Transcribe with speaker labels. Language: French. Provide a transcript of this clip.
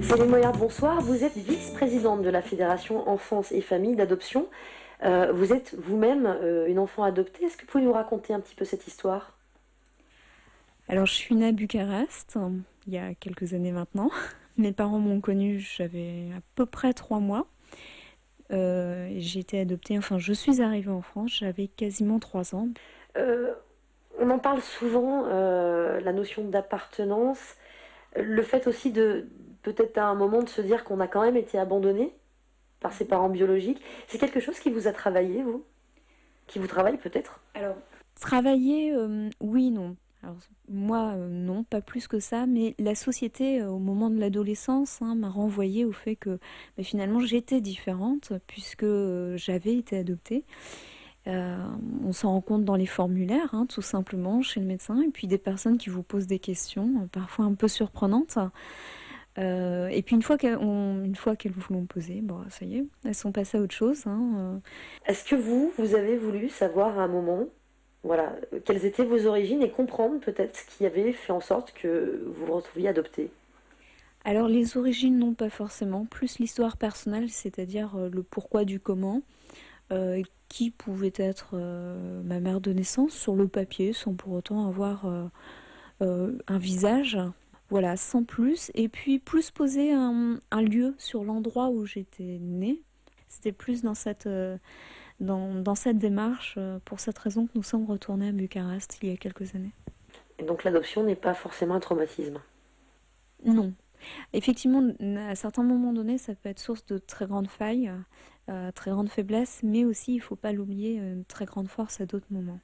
Speaker 1: Céline Moyard, bonsoir. Vous êtes vice-présidente de la Fédération Enfance et Famille d'Adoption. Vous êtes vous-même une enfant adoptée. Est-ce que vous pouvez nous raconter un petit peu cette histoire?
Speaker 2: Alors, je suis née à Bucarest, il y a quelques années maintenant. Mes parents m'ont connue, j'avais à peu près 3 mois. J'ai été adoptée, enfin, je suis arrivée en France, j'avais quasiment 3 ans.
Speaker 1: Euh, on en parle souvent, la notion d'appartenance, le fait aussi de peut-être à un moment de se dire qu'on a quand même été abandonné par ses parents biologiques. C'est quelque chose qui vous a travaillé, vous? Qui vous travaille peut-être?
Speaker 2: Alors, travailler, oui, non. Alors, moi, non, pas plus que ça, mais la société, au moment de l'adolescence, hein, m'a renvoyée au fait que finalement j'étais différente puisque j'avais été adoptée. Euh, on s'en rend compte dans les formulaires, hein, tout simplement, chez le médecin, et puis des personnes qui vous posent des questions, parfois un peu surprenantes. Et puis une fois qu'elles vous l'ont posé, bon, ça y est, elles sont passées à autre chose, hein.
Speaker 1: Est-ce que vous avez voulu savoir à un moment, voilà, quelles étaient vos origines et comprendre peut-être ce qui avait fait en sorte que vous vous retrouviez adopté?
Speaker 2: Alors les origines, non, pas forcément, plus l'histoire personnelle, c'est-à-dire le pourquoi du comment, qui pouvait être ma mère de naissance sur le papier, sans pour autant avoir un visage. Voilà, sans plus. Et puis plus poser un lieu sur l'endroit où j'étais née. C'était plus dans cette démarche, pour cette raison que nous sommes retournés à Bucarest il y a quelques années.
Speaker 1: Et donc l'adoption n'est pas forcément un traumatisme.
Speaker 2: Non. Effectivement, à certains moments donnés, ça peut être source de très grandes failles, très grandes faiblesses, mais aussi, il ne faut pas l'oublier, une très grande force à d'autres moments.